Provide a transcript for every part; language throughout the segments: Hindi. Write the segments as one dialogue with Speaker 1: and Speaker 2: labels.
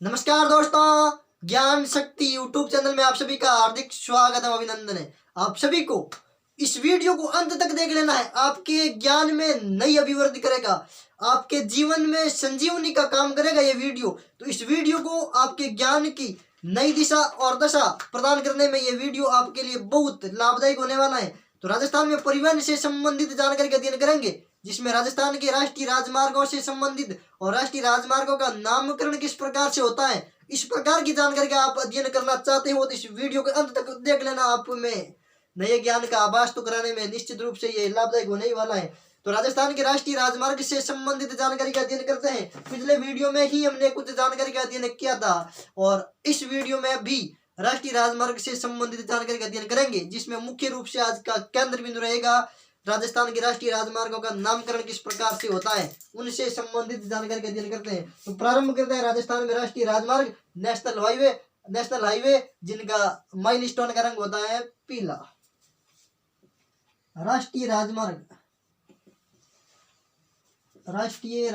Speaker 1: नमस्कार दोस्तों, ज्ञान शक्ति यूट्यूब चैनल में आप सभी का हार्दिक स्वागत है, अभिनंदन है। आप सभी को इस वीडियो को अंत तक देख लेना है। आपके ज्ञान में नई अभिवृद्धि करेगा, आपके जीवन में संजीवनी का काम करेगा ये वीडियो। तो इस वीडियो को आपके ज्ञान की नई दिशा और दशा प्रदान करने में ये वीडियो आपके लिए बहुत लाभदायक होने वाला है। तो राजस्थान में परिवहन से संबंधित जानकारी का अध्ययन करेंगे, जिसमें राजस्थान के राष्ट्रीय राजमार्गों से संबंधित और राष्ट्रीय राजमार्गों का नामकरण किस प्रकार से होता है, इस प्रकार की जानकारी का आप अध्ययन करना चाहते हो तो इस वीडियो के अंत तक देख लेना। आप में नए ज्ञान का आभास तो कराने में निश्चित रूप से ये लाभदायक होने ही वाला है। तो राजस्थान के राष्ट्रीय राजमार्ग से संबंधित जानकारी का अध्ययन करते हैं। पिछले वीडियो में ही हमने कुछ जानकारी का अध्ययन किया था और इस वीडियो में भी राष्ट्रीय राजमार्ग से संबंधित जानकारी का अध्ययन करेंगे, जिसमें मुख्य रूप से आज का केंद्र बिंदु रहेगा राजस्थान के राष्ट्रीय राजमार्गों का नामकरण किस प्रकार से होता है, उनसे संबंधित जानकारी का अध्ययन करते हैं। तो प्रारंभ करते हैं राजस्थान में राष्ट्रीय राजमार्ग नेशनल हाईवे जिनका माइलस्टोन का रंग होता है पीला। राष्ट्रीय राजमार्ग राष्ट्रीय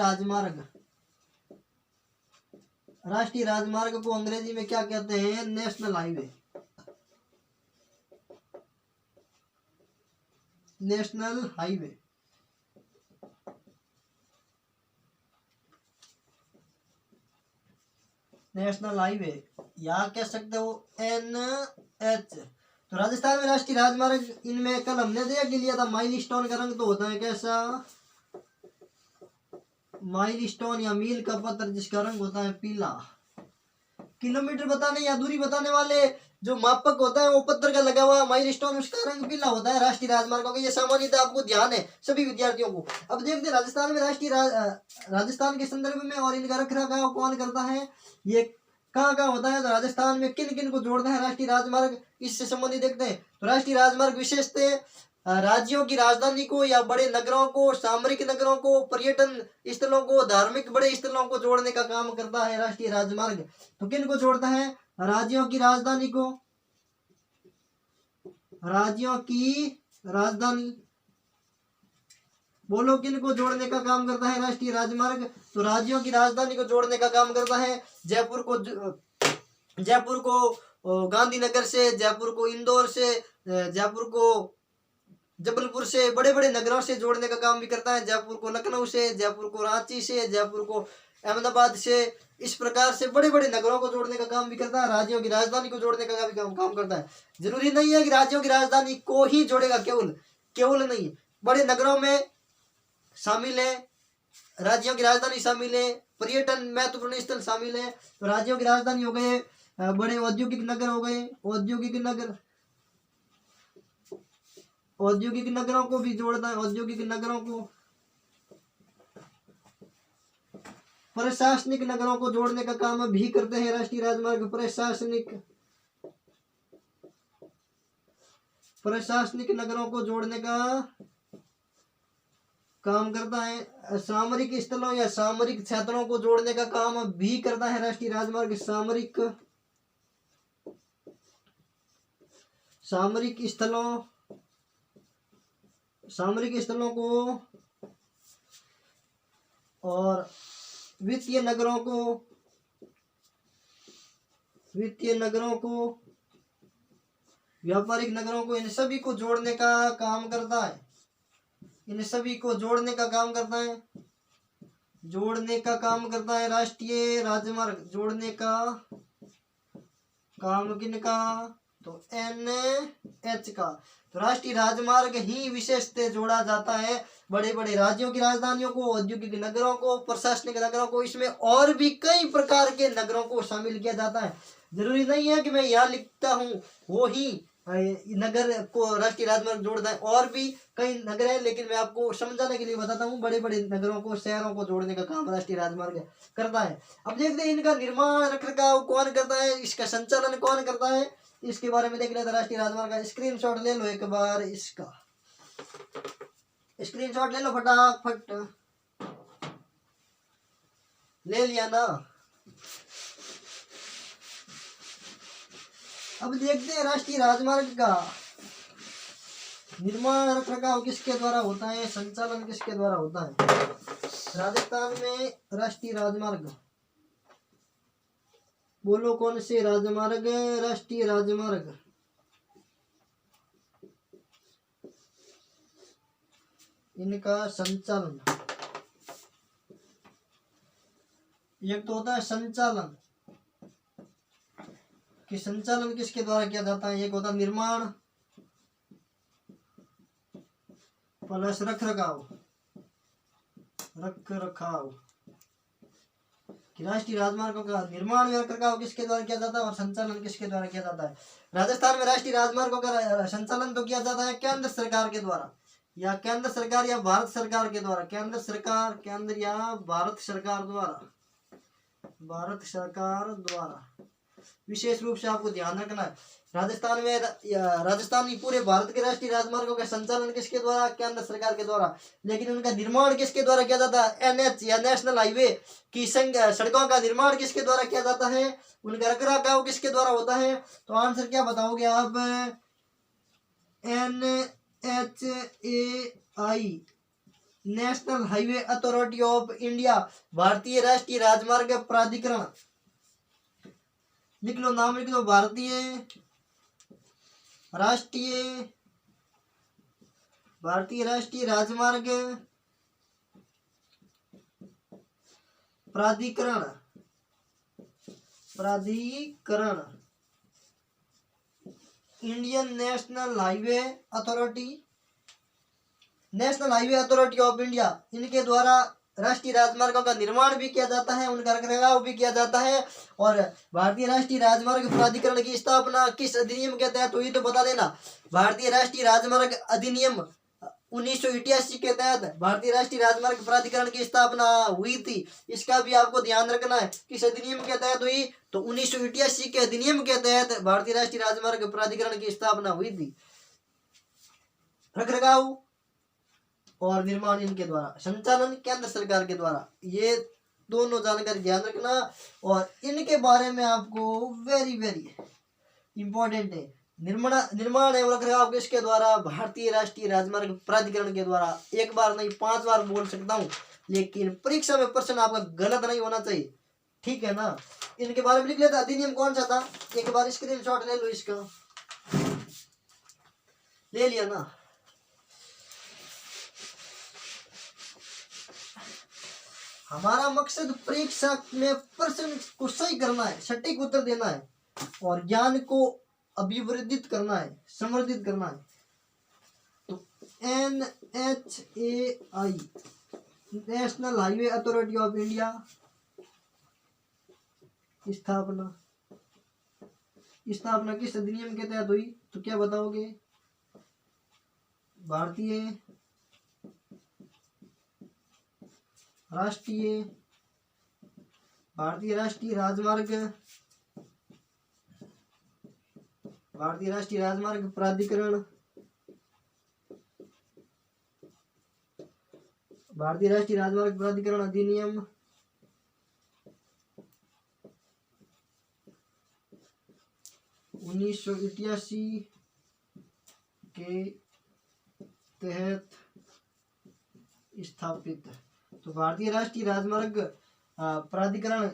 Speaker 1: राजमार्ग को अंग्रेजी में क्या कहते हैं? National highway. नेशनल हाईवे या कह सकते हो NH। तो राजस्थान में राष्ट्रीय राजमार्ग, इनमें कल हमने देखा लिया था माइलस्टोन का रंग तो होता है कैसा? माइलस्टोन या मील का पत्थर जिसका रंग होता है पीला। किलोमीटर बताने या दूरी बताने वाले जो मापक होता है वो पत्थर का लगा हुआ माइलस्टोन, उसका रंग पीला होता है राष्ट्रीय राजमार्गों का। ये सामान्यतः आपको ध्यान है सभी विद्यार्थियों को। अब देखते हैं राजस्थान में राजस्थान के संदर्भ में और इनका रख रखाव कौन करता है, ये कहाँ कहाँ होता है, तो राजस्थान में किन किन को जोड़ता है राष्ट्रीय राजमार्ग, इससे संबंधित देखते हैं। तो राष्ट्रीय राजमार्ग विशेषतः राज्यों की राजधानी को या बड़े नगरों को, सामरिक नगरों को, पर्यटन स्थलों को, धार्मिक बड़े स्थलों को जोड़ने का काम करता है राष्ट्रीय राजमार्ग। तो किन को जोड़ता है? राज्यों की राजधानी को, बोलो किन को जोड़ने का काम करता है राष्ट्रीय राजमार्ग? तो राज्यों की राजधानी को जोड़ने का काम करता है। जयपुर को गांधीनगर से, जयपुर को इंदौर से, जयपुर को जबलपुर से, बड़े बड़े नगरों से जोड़ने का काम भी करता है। जयपुर को लखनऊ से, जयपुर को रांची से, जयपुर को अहमदाबाद से, इस प्रकार से बड़े बड़े नगरों को जोड़ने का काम भी करता है। राज्यों की राजधानी को जोड़ने का भी काम करता है। जरूरी नहीं है कि राज्यों की राजधानी को ही जोड़ेगा, केवल नहीं, बड़े नगरों में शामिल है, राज्यों की राजधानी शामिल है, पर्यटन महत्वपूर्ण स्थल शामिल है। तो राज्यों की राजधानी हो गए, बड़े औद्योगिक नगर हो गए, औद्योगिक नगरों को भी जोड़ता है। औद्योगिक नगरों को, प्रशासनिक नगरों को जोड़ने का काम भी करते हैं राष्ट्रीय राजमार्ग। प्रशासनिक नगरों को जोड़ने का काम करता है। सामरिक स्थलों या सामरिक क्षेत्रों को जोड़ने का काम भी करता है राष्ट्रीय राजमार्ग। सामरिक स्थलों को और वित्तीय नगरों को, व्यापारिक नगरों को, इन सभी को जोड़ने का काम करता है। जोड़ने का काम करता है राष्ट्रीय राजमार्ग। जोड़ने का काम किनका? तो NH का। तो राष्ट्रीय राजमार्ग ही विशेषतः जोड़ा जाता है बड़े बड़े राज्यों की राजधानियों को, औद्योगिक नगरों को, प्रशासनिक नगरों को, इसमें और भी कई प्रकार के नगरों को शामिल किया जाता है। जरूरी नहीं है कि मैं यहाँ लिखता हूँ वो ही नगर को राष्ट्रीय राजमार्ग जोड़ता है, और भी कई नगर है, लेकिन मैं आपको समझाने के लिए बताता हूँ। बड़े बड़े नगरों को, शहरों को जोड़ने का काम राष्ट्रीय राजमार्ग करता है। अब देखते हैं इनका निर्माण रखरखाव कौन करता है, इसका संचालन कौन करता है, इसके बारे में देख लेते हैं। राष्ट्रीय राजमार्ग का स्क्रीनशॉट ले लो एक बार, इसका स्क्रीनशॉट ले लो फटाफट। ले लिया ना? अब देखते हैं राष्ट्रीय राजमार्ग का निर्माण रखरखाव किसके द्वारा होता है, संचालन किसके द्वारा होता है। राजस्थान में राष्ट्रीय राजमार्ग बोलो कौन से राजमार्ग, राष्ट्रीय राजमार्ग, इनका संचालन। एक तो होता है संचालन, कि संचालन किसके द्वारा किया जाता है। एक होता है निर्माण प्लस रख रखाव, कि राष्ट्रीय राजमार्गों का निर्माण व रख रखाव किसके द्वारा किया जाता है और संचालन किसके द्वारा किया जाता है। राजस्थान में राष्ट्रीय राजमार्गों का संचालन तो किया जाता है केंद्र सरकार के द्वारा, या केंद्र सरकार या भारत सरकार के द्वारा, केंद्र सरकार, केंद्र या भारत सरकार द्वारा, विशेष रूप से आपको ध्यान रखना है। राजस्थान में राजस्थान की पूरे भारत के राष्ट्रीय राजमार्गों का संचालन किसके द्वारा, केंद्र सरकार के द्वारा। लेकिन उनका निर्माण किसके द्वारा किया जाता है, एनएच या नेशनल हाईवे की सड़कों का निर्माण किसके द्वारा किया जाता है, उनका रखरखाव किसके द्वारा होता है। तो आंसर क्या बताओगे आप, NHAI, national highway authority of India, भारतीय राष्ट्रीय राजमार्ग प्राधिकरण। लिख लो, नाम लिख लो, भारतीय राष्ट्रीय राजमार्ग प्राधिकरण, Indian national highway authority of India, इनके द्वारा राष्ट्रीय राजमार्गों का निर्माण भी किया जाता है, उनका रखरखाव भी किया जाता है। और भारतीय राष्ट्रीय राजमार्ग प्राधिकरण की स्थापना किस अधिनियम के तहत हुई, तो बता देना। भारतीय राष्ट्रीय राजमार्ग अधिनियम 1988 के तहत भारतीय राष्ट्रीय राजमार्ग प्राधिकरण की स्थापना हुई थी। इसका भी आपको ध्यान रखना है, किस अधिनियम के तहत हुई, तो 1988 के अधिनियम के तहत भारतीय राष्ट्रीय राजमार्ग प्राधिकरण की स्थापना हुई थी। रखरखाव और निर्माण इनके द्वारा, संचालन केंद्र सरकार के द्वारा। ये दोनों जानकारी ध्यान रखना, और इनके बारे में आपको वेरी वेरी इंपॉर्टेंट है। निर्माण एवं रखरखाव किसके द्वारा, भारतीय राष्ट्रीय राजमार्ग प्राधिकरण के द्वारा। एक बार नहीं 5 बार बोल सकता हूँ, लेकिन परीक्षा में प्रश्न आपका गलत नहीं होना चाहिए, ठीक है ना। इनके बारे में लिख लेता। अधिनियम कौन सा था, एक बार स्क्रीनशॉट ले लो इसका, ले लिया ना। हमारा मकसद परीक्षा में प्रश्न को सही करना है, सटीक उत्तर देना है, और ज्ञान को अभिवृद्धित करना है, समृद्धित करना है। तो NHAI, national highway authority of India, स्थापना किस अधिनियम के तहत हुई, तो क्या बताओगे, भारतीय राष्ट्रीय राजमार्ग प्राधिकरण, भारतीय राष्ट्रीय राजमार्ग प्राधिकरण अधिनियम 1988 के तहत स्थापित। तो भारतीय राष्ट्रीय राजमार्ग प्राधिकरण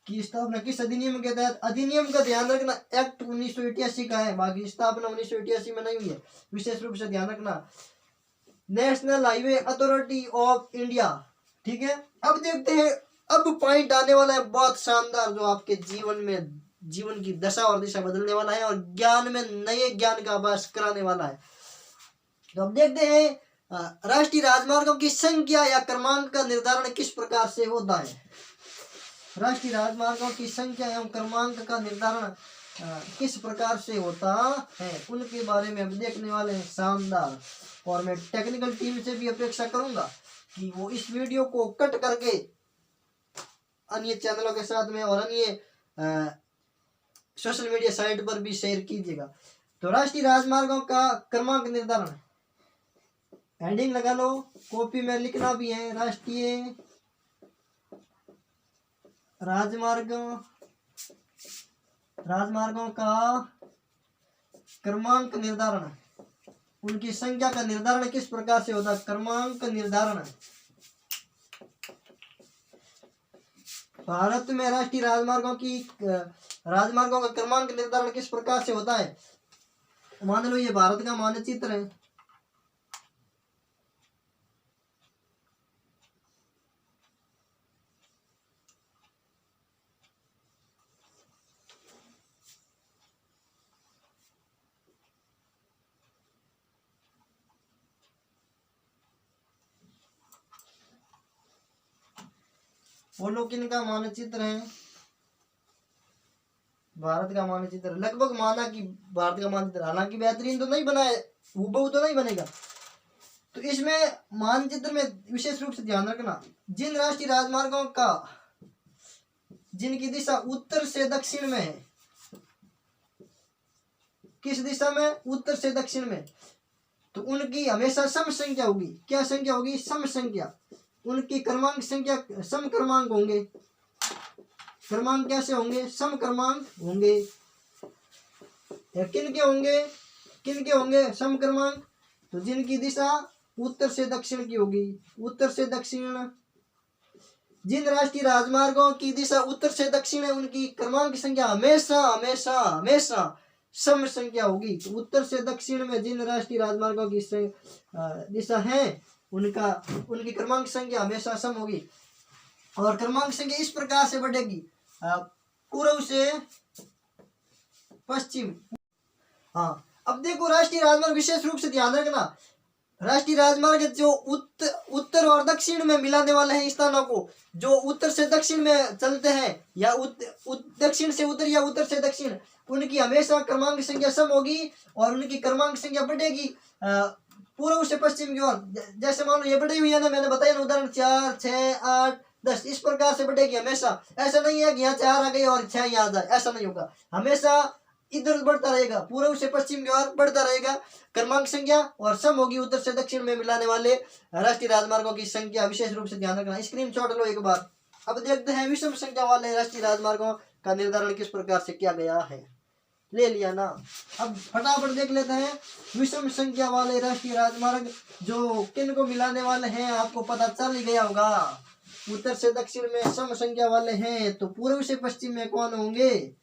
Speaker 1: की स्थापना किस अधिनियम के तहत, अधिनियम का ध्यान रखना, एक्ट 1988 का है, बाकी स्थापना 1988 में नहीं हुई है, विशेष रूप से ध्यान रखना। National highway authority of India, ठीक है। अब देखते हैं, अब पॉइंट आने वाला है बहुत शानदार, जो आपके जीवन की दशा और दिशा बदलने वाला है, और ज्ञान में नए ज्ञान का आभास कराने वाला है। तो अब देखते हैं, राष्ट्रीय राजमार्गों की संख्या या क्रमांक का निर्धारण किस प्रकार से होता है। राष्ट्रीय राजमार्गों की संख्या एवं क्रमांक का निर्धारण किस प्रकार से होता है, उनके बारे में अब देखने वाले हैं, शानदार। और मैं टेक्निकल टीम से भी अपेक्षा करूंगा कि वो इस वीडियो को कट करके अन्य चैनलों के साथ में और अन्य सोशल मीडिया साइट पर भी शेयर कीजिएगा। तो राष्ट्रीय राजमार्गों का क्रमांक निर्धारण, हेडिंग लगा लो, कॉपी में लिखना भी है, राष्ट्रीय राजमार्गों का क्रमांक निर्धारण, उनकी संख्या का निर्धारण किस प्रकार से होता है। क्रमांक निर्धारण, भारत में राष्ट्रीय राजमार्गों का क्रमांक निर्धारण किस प्रकार से होता है। मान लो ये भारत का मानचित्र है, वो लोग किनका मानचित्र है, भारत का मानचित्र। लगभग माना कि भारत का मानचित्र, हालांकि बेहतरीन तो नहीं बना है, हूबहू तो नहीं बनेगा। तो इसमें मानचित्र में विशेष रूप से ध्यान रखना, जिन राष्ट्रीय राजमार्गों का जिनकी दिशा उत्तर से दक्षिण में है, किस दिशा में, उत्तर से दक्षिण में, तो उनकी हमेशा सम संख्या होगी। क्या संख्या होगी, सम संख्या। उनकी क्रमांक संख्या सम क्रमांक होंगे। क्रमांक कैसे होंगे, सम क्रमांक होंगे। किन के होंगे, किन के होंगे सम क्रमांक, तो जिनकी दिशा उत्तर से दक्षिण की होगी। उत्तर से दक्षिण, जिन राष्ट्रीय राजमार्गों की दिशा उत्तर से दक्षिण है उनकी क्रमांक संख्या हमेशा हमेशा हमेशा सम संख्या होगी। तो उत्तर से दक्षिण में जिन राष्ट्रीय राजमार्गों की दिशा है उनकी क्रमांक संख्या हमेशा सम होगी। और क्रमांक संख्या इस प्रकार से बढ़ेगी, पूर्व से पश्चिम। हाँ, अब देखो राष्ट्रीय राजमार्ग विशेष रूप से ध्यान रखना, राष्ट्रीय राजमार्ग जो उत्तर और दक्षिण में मिलाने वाले हैं स्थानों को, जो उत्तर से दक्षिण में चलते हैं या दक्षिण से उत्तर या उत्तर से दक्षिण, उनकी हमेशा क्रमांक संख्या सम होगी और उनकी क्रमांक संख्या बढ़ेगी पूर्व से पश्चिम की ओर। जैसे मान लो ये बढ़ी हुई है ना, मैंने बताया ना उदाहरण 4, 6, 8, 10, इस प्रकार से बढ़ेगी हमेशा। ऐसा नहीं है कि यहाँ 4 आ गई और 6 यहाँ आ जाए, ऐसा नहीं होगा। हमेशा इधर बढ़ता रहेगा, पूर्व से पश्चिम की ओर बढ़ता रहेगा क्रमांक संख्या, और सम होगी उत्तर से दक्षिण में मिलाने वाले राष्ट्रीय राजमार्गों की संख्या। विशेष रूप से ध्यान रखना, स्क्रीनशॉट लो एक बार। अब देखते हैं विषम संख्या वाले राष्ट्रीय राजमार्गों का निर्धारण किस प्रकार से किया गया है। ले लिया ना, अब फटाफट देख लेते हैं विषम संख्या वाले राष्ट्रीय राजमार्ग जो किन को मिलाने वाले हैं, आपको पता चल ही गया होगा। उत्तर से दक्षिण में सम संख्या वाले हैं, तो पूर्व से पश्चिम में कौन होंगे,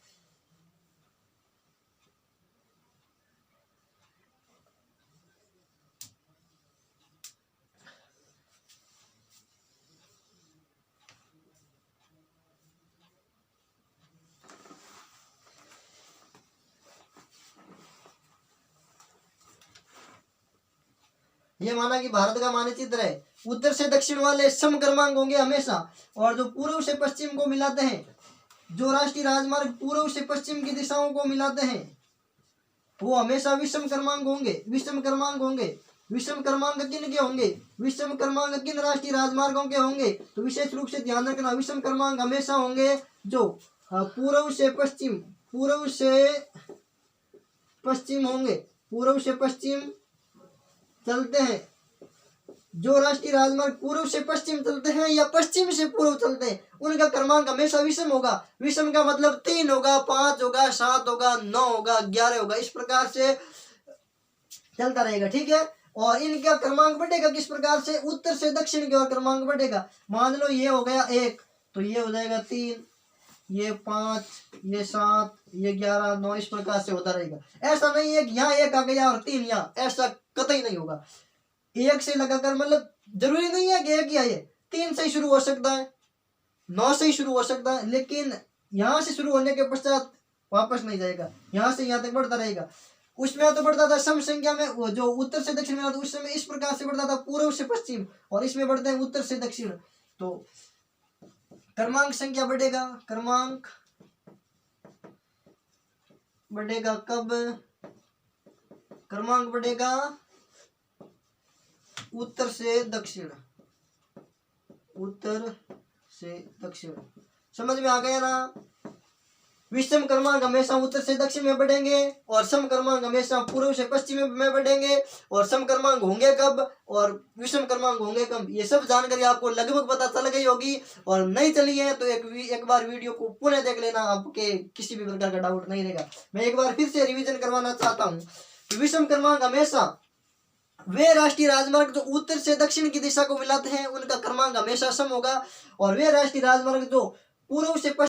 Speaker 1: ये माना कि भारत का मानचित्र है, उत्तर से दक्षिण वाले सम क्रमांक होंगे हमेशा, और जो पूर्व से पश्चिम को मिलाते हैं, जो राष्ट्रीय राजमार्ग पूर्व से पश्चिम की दिशाओं को मिलाते हैं, वो हमेशा विषम क्रमांक होंगे। विषम क्रमांक होंगे। विषम क्रमांक किन के होंगे, विषम क्रमांक किन राष्ट्रीय राजमार्गों के होंगे, तो विशेष रूप से ध्यान रखना, विषम क्रमांक हमेशा होंगे जो पूर्व से पश्चिम होंगे। पूर्व से पश्चिम चलते हैं, जो राष्ट्रीय राजमार्ग पूर्व से पश्चिम चलते हैं या पश्चिम से पूर्व चलते हैं, उनका क्रमांक हमेशा विषम होगा। विषम का मतलब 3 होगा, 5 होगा, 7 होगा, 9 होगा, 11 होगा, इस प्रकार से चलता रहेगा। ठीक है, और इनका क्रमांक बढ़ेगा किस प्रकार से, उत्तर से दक्षिण की ओर क्रमांक बढ़ेगा। मान लो ये हो गया 1, तो ये हो जाएगा 3, ये 5, ये 7, ये 11, 9, इस प्रकार से होता रहेगा। ऐसा नहीं है कि यहाँ 1 आ गया और 3 यहाँ, ऐसा कतई नहीं होगा। 1 से लगाकर, मतलब जरूरी नहीं है कि 1 ही आए, 3 से ही शुरू हो सकता है, 9 से ही शुरू हो सकता है, लेकिन यहाँ से शुरू होने के पश्चात वापस नहीं जाएगा, यहाँ से यहाँ तक बढ़ता रहेगा। उसमें तो बढ़ता था सम संख्या में, वो जो उत्तर से दक्षिण में, तो उस समय इस प्रकार से बढ़ता था पूर्व से पश्चिम, और इसमें बढ़ते हैं उत्तर से दक्षिण। तो क्रमांक संख्या बढ़ेगा, क्रमांक बढ़ेगा कब, क्रमांक बढ़ेगा उत्तर से दक्षिण, उत्तर से दक्षिण। समझ में आ गया ना। विषम क्रमांक हमेशा उत्तर से दक्षिण में बढ़ेंगे और सम क्रमांक हमेशा पूर्व से पश्चिम में बढ़ेंगे। और सम क्रमांक होंगे कब और विषम क्रमांक होंगे कब, ये सब जानकारी आपको लगभग पता चल गई होगी। और नहीं चली है तो एक बार वीडियो को पुनः देख लेना, आपके किसी भी प्रकार का डाउट नहीं रहेगा। मैं एक बार फिर से रिवीजन करवाना चाहता हूँ कि विषम क्रमांक हमेशा वे राष्ट्रीय राजमार्ग जो उत्तर से दक्षिण की दिशा को मिलाते हैं उनका क्रमांक हमेशा सम होगा, और वे राष्ट्रीय राजमार्ग जो पूरा उसे